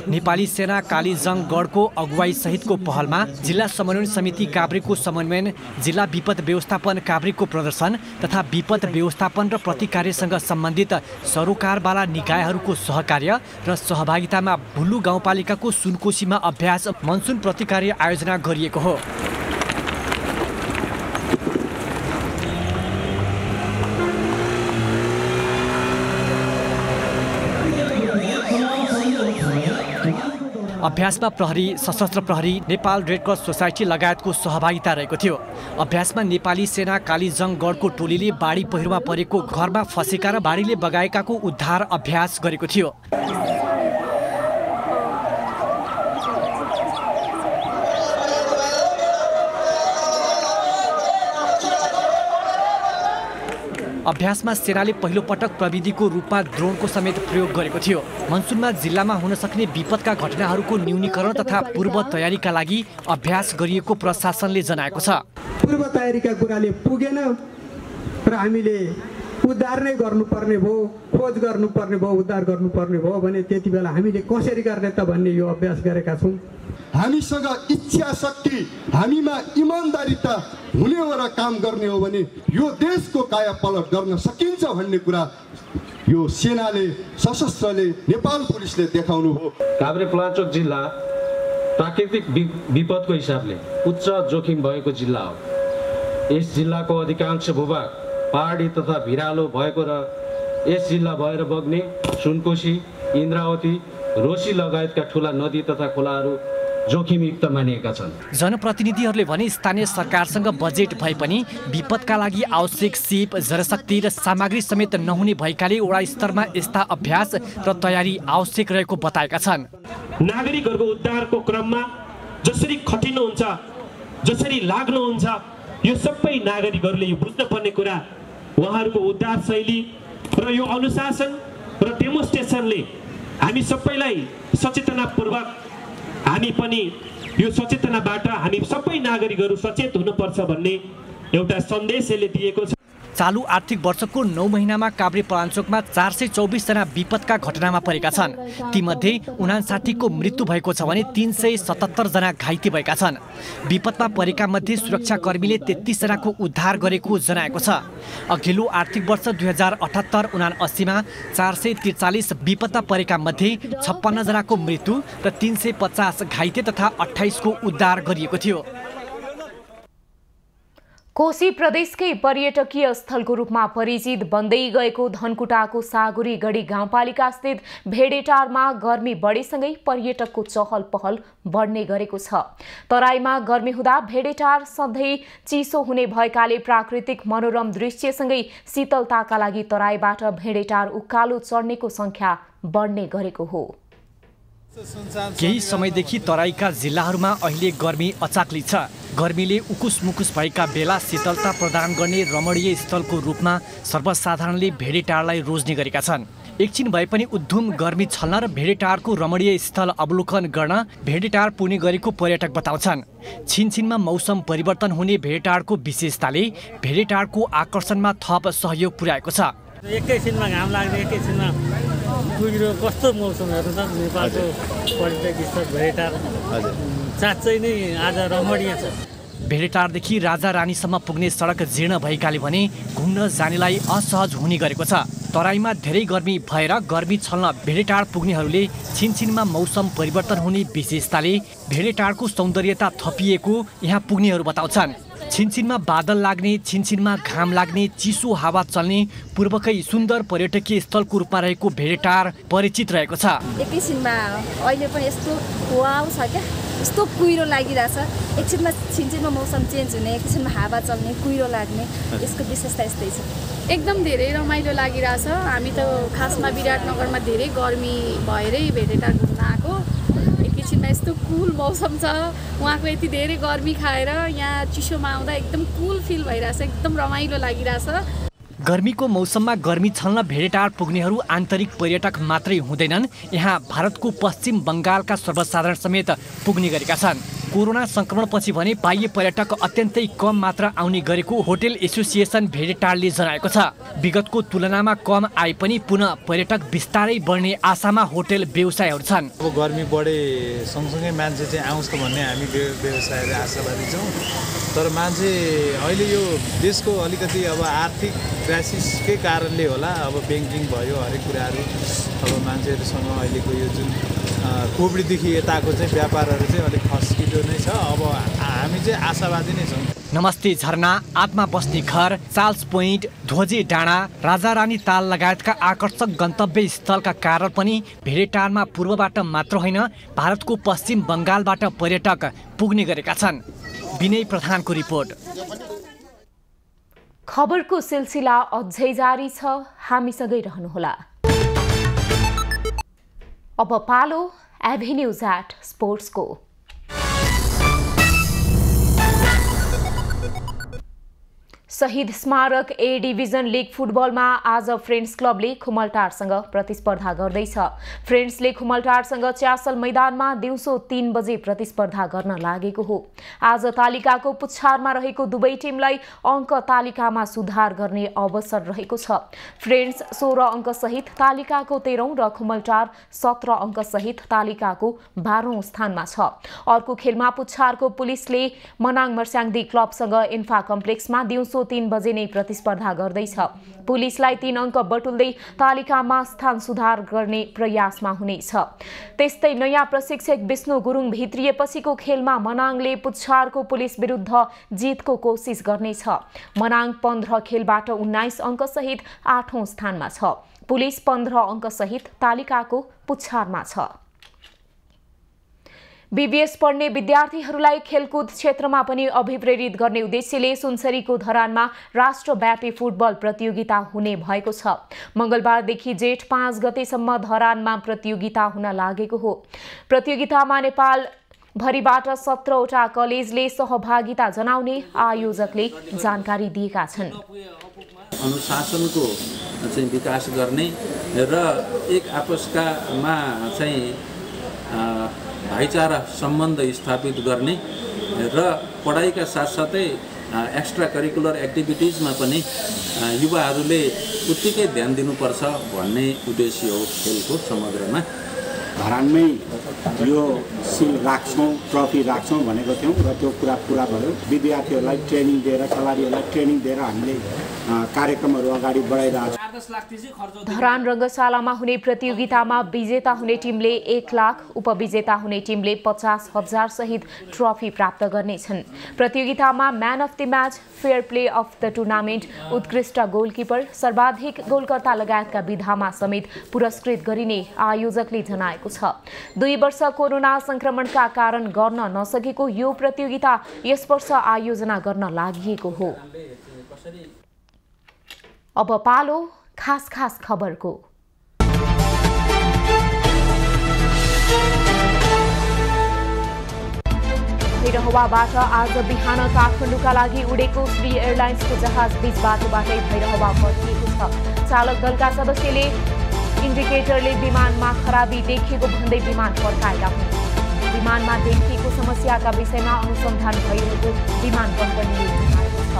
नेपाली सेना कालीजङ गढको अगुवाई सहितको पहलमा जिल्ला समन्वयन समिति काभ्रेको समन्वयन, जिल्ला विपद व्यवस्थापन काभ्रेको प्रदर्शन तथा विपद व्यवस्थापन र प्रतिकार्यसँग सम्बन्धित सरोकारवाला निकायहरूको सहकार्य र सहभागितामा भुल्लु गाउँपालिकाको सुनकोशीमा अभ्यास मनसुन प्रतिकार्य आयोजना गरिएको हो। अभ्यासमा प्रहरी, सशस्त्र प्रहरी, नेपाल रेडक्रस सोसाइटी लगायतको सहभागिता रहेको थियो। अभ्यासमा नेपाली सेना कालीजङ गढको टोलीले बाढी पहिरोमा परेको घरमा फँसेका र बाढीले बगाएकाको उद्धार अभ्यास गरेको थियो। अभ्यासमा सेनाले पहिलो पटक प्रविधिको रूपमा ड्रोनको समेत प्रयोग गरेको थियो। मनसुनमा जिल्लामा हुन सक्ने विपदका घटनाहरूको न्यूनीकरण तथा पूर्व तयारीका लागि अभ्यास गरिएको प्रशासनले जनाएको छ। पूर्व तयारीका कुराले पुगेन र हामीले उद्धार नै गर्नुपर्ने भयो, खोज गर्नुपर्ने भयो, उद्धार गर्नुपर्ने भयो भने त्यति बेला हामीले कसरी गर्ने त भन्ने यो अभ्यास गरेका छौँ। हामीसँग इच्छा शक्ति, हामीमा इमान्दारिता हुने हो र काम गर्ने हो भने यो देशको कायापलट गर्न सकिन्छ भन्ने कुरा यो सेनाले, सशस्त्रले, नेपाल पुलिसले देखाउनु हो। काभ्रेपलाञ्चोक जिल्ला प्राकृतिक विपदको हिसाबले उच्च जोखिम भएको जिल्ला हो। यस जिल्लाको अधिकांश भूभाग पहाडी तथा भिरालो भएको र यस जिल्ला भएर बग्ने सुनकोशी, इन्द्रावती, रोशी लगायतका ठुला नदी तथा खोलाहरू जोखिमयुक्त मानिएका छन्। जनप्रतिनिधिहरूले भने स्थानीय सरकारसँग बजेट भए पनि विपदका लागि आवश्यक सिप, जनशक्ति र सामग्री समेत नहुने भएकाले वडा स्तरमा यस्ता अभ्यास र तयारी आवश्यक रहेको बताएका छन्। नागरिकहरूको उद्धारको क्रममा जसरी खटिनुहुन्छ, जसरी लाग्नुहुन्छ, यो सबै नागरिकहरूले यो बुझ्नुपर्ने कुरा उहाँहरूको उद्धार शैली र यो अनुशासन र डेमोन्स्ट्रेसनले हामी सबैलाई सचेतनापूर्वक हामी पनि यो सचेतनाबाट हामी सबै नागरिकहरू सचेत हुनुपर्छ भन्ने एउटा सन्देश यसले दिएको छ। चालु आर्थिक वर्षको 9 महिनामा काभ्रेपलाञ्चोकमा 424 जना विपदका घटनामा परेका छन्। तीमध्ये 59 को मृत्यु भएको छ भने 377 जना घाइते भएका छन्। विपदमा परेका मध्ये सुरक्षाकर्मीले 33 जनाको उद्धार गरेको जनाएको छ। अघिल्लो आर्थिक वर्ष 2078-79 मा 443 विपदमा परेका मध्ये 56 जनाको मृत्यु र 350 घाइते तथा 28 को उद्धार गरिएको थियो। कोशी प्रदेशकै पर्यटकीय स्थलको रूपमा परिचित बन्दै गएको धनकुटाको सागुरी गढी गाउँपालिका स्थित भेडेटारमा गर्मी बढेसँगै पर्यटकको चहल पहल बढ्ने गरेको छ। तराईमा गर्मी हुँदा भेडेटार सधैँ चिसो हुने भएकाले प्राकृतिक मनोरम दृश्यसँगै शीतलताका लागि तराईबाट भेडेटार उकालो चढ्नेको संख्या बढ्ने गरेको हो। केही समयदेखि तराईका जिल्लाहरूमा अहिले गर्मी अचाक्ली छ। गर्मीले उकुस मुकुस भएका बेला शीतलता प्रदान गर्ने रमणीय स्थलको रूपमा सर्वसाधारणले भेडेटारलाई रोज्ने गरेका छन्। एकछिन भए पनि उद्धुम गर्मी छल्न र भेडेटारको रमणीय स्थल अवलोकन गर्न भेडेटार पुग्ने गरेको पर्यटक बताउँछन्। छिनछिनमा मौसम परिवर्तन हुने भेडेटारको विशेषताले भेडेटारको आकर्षणमा थप सहयोग पुर्याएको छ। एकैछिनमा घाम लाग्ने, एकैछिनमा कुहिरो, कस्तो मौसम हेर्नु त नेपालको पर्यटक स्थल भेडेटार साँच्चै नै आज रमणीय छ। भेडेटारदेखि राजा रानीसम्म पुग्ने सडक जीर्ण भएकाले भने घुम्न जानेलाई असहज हुने गरेको छ। तराईमा धेरै गर्मी भएर गर्मी छल्न भेडेटार पुग्नेहरूले छिनछिनमा मौसम परिवर्तन हुने विशेषताले भेडेटारको सौन्दर्यता थपिएको यहाँ पुग्नेहरू बताउँछन्। छिनछिनमा बादल लाग्ने, छिनछिनमा घाम लाग्ने, चिसो हावा चल्ने पूर्वकै सुन्दर पर्यटकीय स्थलको रूपमा रहेको भेडेटार परिचित रहेको छ। एकैछिनमा अहिले पनि यस्तो वाउ छ क्या, यस्तो कुहिरो लागिरहेछ। एकछिनमा छिनछिनमा मौसम चेन्ज हुने, एकछिनमा हावा चल्ने, कुहिरो लाग्ने, यसको विशेषता यस्तै छ। एकदम धेरै रमाइलो लागिरहेछ। हामी त खासमा विराटनगरमा धेरै गर्मी भएरै भेडेटार घुम्न आएको। एकैछिनमा यस्तो कुल मौसम छ, उहाँको यति धेरै गर्मी खाएर यहाँ चिसोमा आउँदा एकदम कुल फिल भइरहेछ, एकदम रमाइलो लागिरहेछ। गर्मीको मौसममा गर्मी छल्न भेडेटार पुग्नेहरू आन्तरिक पर्यटक मात्रै हुँदैनन्, यहाँ भारतको पश्चिम बङ्गालका सर्वसाधारण समेत पुग्ने गरेका छन्। कोरोना संक्रमणपछि भने बाह्य पर्यटक अत्यन्तै कम मात्रा आउने गरेको होटल एसोसिएसन भेडेटारले जनाएको छ। विगतको तुलनामा कम आए पनि पुनः पर्यटक बिस्तारै बढ्ने आशामा होटल व्यवसायहरू छन्। अब गर्मी बढे सँगसँगै मान्छे चाहिँ आउँछ भन्ने हामी व्यवसायले आशावादी छौँ। तर मान्छे अहिले यो देशको अलिकति अब आर्थिक क्राइसिसकै कारणले होला, अब ब्याङ्किङ भयो, हरेक कुराहरू अब मान्छेहरूसँग अहिलेको यो जुन कोभिडदेखि यताको चाहिँ व्यापारहरू चाहिँ अलिक खस्किलो नै छ। अब हामी चाहिँ आशावादी नै छौँ। नमस्ते झरना, आत्मा बस्ने घर, चार्ल्स पोइन्ट, ध्वजे डाँडा, राजा रानी ताल लगायतका आकर्षक गन्तव्य स्थलका कारण पनि भेडेटारमा पूर्वबाट मात्र होइन भारतको पश्चिम बङ्गालबाट पर्यटक पुग्ने गरेका छन्। विनय प्रधानको रिपोर्ट। खबरको सिलसिला अझै जारी छ, हामीसँगै रहनुहोला। अब पालो एभेन्यूज एट स्पोर्ट्सको। शहीद स्मारक ए डिभिजन लिग फुटबलमा आज फ्रेन्ड्स क्लबले खुमलटारसँग प्रतिस्पर्धा गर्दैछ। फ्रेन्ड्सले खुमलटारसँग च्यासल मैदानमा दिउँसो 3 बजे प्रतिस्पर्धा गर्न लागेको हो। आज तालिकाको पुच्छारमा रहेको दुवै टिमलाई अङ्क तालिकामा सुधार गर्ने अवसर रहेको छ। फ्रेन्ड्स 16 अङ्क सहित तालिकाको 13औं र खुमलटार 17 अङ्क सहित तालिकाको 12औं स्थानमा छ। अर्को खेलमा पुच्छारको पुलिसले मनाङ मर्स्याङदी क्लबसँग इन्फा कम्प्लेक्समा दिउँसो 3 बजे नै प्रतिस्पर्धा गर्दैछ। पुलिसलाई 3 अङ्क बटुल्दै तालिकामा स्थान सुधार गर्ने प्रयासमा हुनेछ। त्यस्तै नयाँ प्रशिक्षक विष्णु गुरुङ भित्रिएपछिको खेलमा मनाङले पुच्छारको पुलिस विरुद्ध जितको कोसिस गर्नेछ। मनाङ 15 खेलबाट 19 अङ्क सहित 8औं स्थानमा छ। पुलिस 15 अङ्क सहित तालिकाको पुच्छारमा छ। बीबीएस पढ्ने विद्यार्थीहरूलाई खेलकुद क्षेत्रमा पनि अभिप्रेरित गर्ने उद्देश्यले सुनसरीको धरानमा राष्ट्रव्यापी फुटबल प्रतियोगिता हुने भएको छ। मंगलबारदेखि जेठ 5 गतेसम्म धरानमा प्रतियोगिता हुन लागेको हो। प्रतियोगितामा नेपाल भरिबाट 17वटा कलेजले सहभागिता जनाउने आयोजकले जानकारी दिएका छन्। अनुशासनको चाहिँ विकास गर्ने र एक आपसकामा चाहिँ भाइचारा सम्बन्ध स्थापित गर्ने र पढाइका साथसाथै एक्स्ट्रा करिकुलर एक्टिभिटिजमा पनि युवाहरूले उत्तिकै ध्यान दिनुपर्छ भन्ने उद्देश्य हो खेलको समग्रमा। धरानमै यो सिल राख्छौँ, ट्रफी राख्छौँ भनेको थियौँ र त्यो कुरा पुरा भयो। विद्यार्थीहरूलाई ट्रेनिङ दिएर, खेलाडीहरूलाई ट्रेनिङ दिएर हामीले कार्यक्रमहरू अगाडि बढाइरहेका छौँ। धरान रङ्गशालामा हुने प्रतियोगितामा विजेता हुने टिमले 1 लाख, उपविजेता हुने टिमले 50,000 सहित ट्रफी प्राप्त गर्नेछन्। प्रतियोगितामा man of the match, fair play of the tournament, उत्कृष्ट गोलकिपर, सर्वाधिक गोलकर्ता लगायतका विधामा समेत पुरस्कृत गरिने आयोजकले जनाएको छ। 2 वर्ष कोरोना संक्रमणका कारण गर्न नसकेको यो प्रतियोगिता यस वर्ष आयोजना गर्न लागि हो। अब पालो खास खबरको। भैरहवाबाट आज बिहान काठमाडौँका लागि उडेको श्री एयरलाइन्सको जहाज बीच बाटोबाटै भैरहवा फर्किएको छ। चालक दलका सदस्यले इन्डिकेटरले विमानमा खराबी देखिएको भन्दै विमान फर्काएका हुन्। विमानमा देखिएको समस्याका विषयमा अनुसन्धान भइरहेको विमान कम्पनीले जनाएको छ।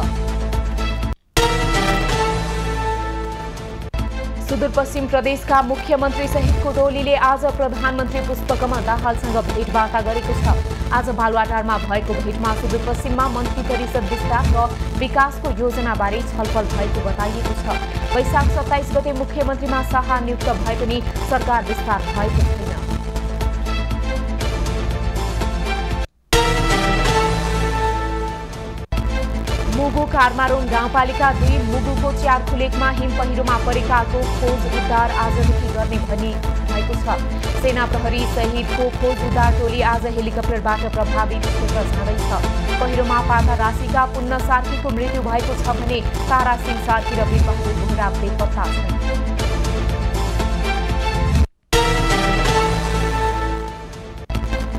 सुदूरपश्चिम प्रदेशका मुख्यमन्त्री सहितको टोलीले आज प्रधानमन्त्री पुष्पकमल दाहालसँग भेटवार्ता गरेको छ। आज बालुवाटारमा भएको भेटमा सुदूरपश्चिममा मन्त्री परिषद विस्तार र विकासको योजनाबारे छलफल भएको बताइएको छ। वैशाख 27 गते मुख्यमन्त्रीमा शाह नियुक्त भए पनि सरकार विस्तार भएको छैन। मुगु कारमारोङ गाउँपालिका 2 मुगुको च्यारखुलेकमा हिम पहिरोमा परेकाको खोज उद्धार आजदेखि गर्ने भनी भएको छ। सेना प्रहरी सहितको खोज उद्धार टोली आज हेलिकप्टरबाट प्रभावित क्षेत्र जाँदैछ। पहिरोमा पाता राशिका पुन्न सार्कीको मृत्यु भएको छ भने तारा सिंह सार्की र वीरबहादुर बोहरा बेपत्ता छन्।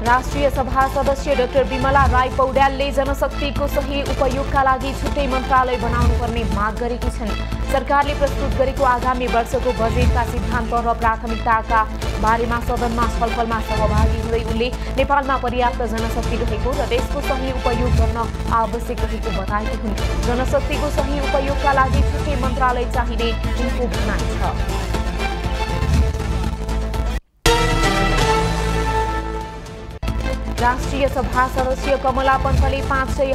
राष्ट्रिय सभा सदस्य डाक्टर विमला राई पौड्यालले जनशक्तिको सही उपयोगका लागि छुट्टै मन्त्रालय बनाउनुपर्ने माग गरेकी छन्। सरकारले प्रस्तुत गरेको आगामी वर्षको बजेटका सिद्धान्त र प्राथमिकताका बारेमा सदनमा छलफलमा सहभागी हुँदै उनले नेपालमा पर्याप्त जनशक्ति रहेको र त्यसको सही उपयोग गर्न आवश्यक रहेको बताएकी हुन्। जनशक्तिको सही उपयोगका लागि छुट्टै मन्त्रालय चाहिने उनको भनाइ छ। राष्ट्रिय सभा सदस्य कमला पन्तले 500 र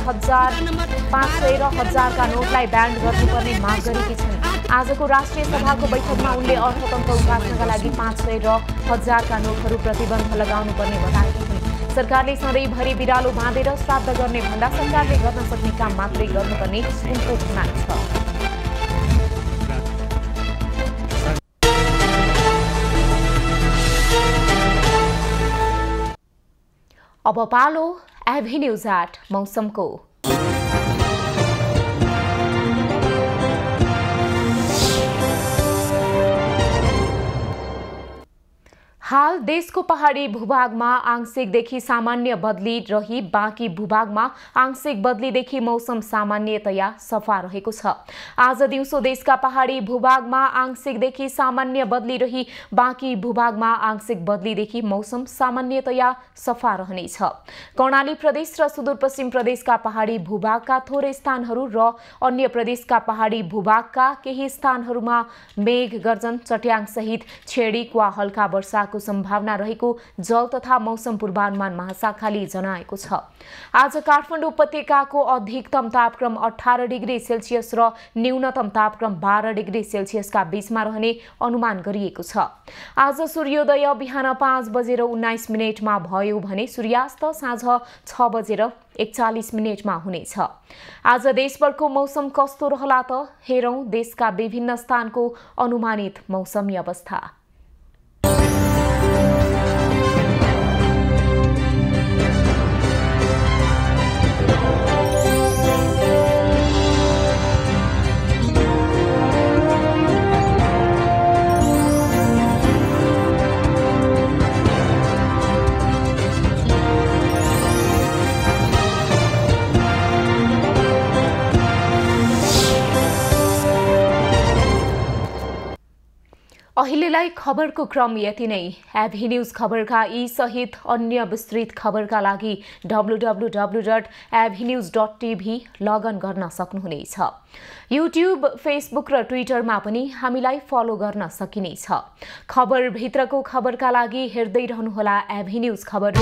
1000का नोटलाई ब्यान्ड गर्नुपर्ने माग गरेकी छन्। आजको राष्ट्रिय सभाको बैठकमा उनले अर्थतन्त्र उकास्नका लागि 500 र 1000का नोटहरू प्रतिबन्ध लगाउनुपर्ने बताएकी हुन्। सरकारले सधैँभरि बिरालो बाँधेर श्राद्ध गर्ने भन्दा सरकारले गर्न सक्ने काम मात्रै गर्नुपर्ने उनको भनाइ छ। अब पालो एभेन्यूज एट मौसमको। हाल देशको पहाडी भूभागमा आंशिकदेखि सामान्य बदली रही बाँकी भूभागमा आंशिक बदलीदेखि मौसम सामान्यतया सफा रहेको छ। आज दिउँसो देशका पहाडी भूभागमा आंशिकदेखि सामान्य बदली रही बाँकी भूभागमा आंशिक बदलीदेखि मौसम सामान्यतया सफा रहनेछ। कर्णाली प्रदेश र सुदूरपश्चिम प्रदेशका पहाडी भूभागका थोरै स्थानहरू र अन्य प्रदेशका पहाडी भूभागका केही स्थानहरूमा मेघ गर्जन चट्याङ सहित छेडिक वा हल्का वर्षाको सम्भावना रहेको जल तथा मौसम पूर्वानुमान महाशाखाले जनाएको छ। आज काठमाडौँ उपत्यकाको अधिकतम तापक्रम 18 डिग्री सेल्सियस र न्यूनतम तापक्रम 12 डिग्री सेल्सियसका बीचमा रहने अनुमान गरिएको छ। आज सूर्योदय बिहान 5:19 भयो भने सूर्यास्त साँझ 6:41 हुनेछ। आज देशभरको मौसम कस्तो रहला त हेरौं देशका विभिन्न स्थानको अनुमानित मौसमी अवस्था। अहिलेलाई खबरको क्रम यति नै। एभी न्यूज खबरका यी सहित अन्य विस्तृत खबरका लागि www.avnews.tv लगइन गर्न सक्नुहुनेछ। युट्युब, फेसबुक र ट्विटरमा पनि हामीलाई फलो गर्न सकिनेछ। खबर भित्रको खबरका लागि हेर्दै रहनुहोला एभी न्यूज खबर।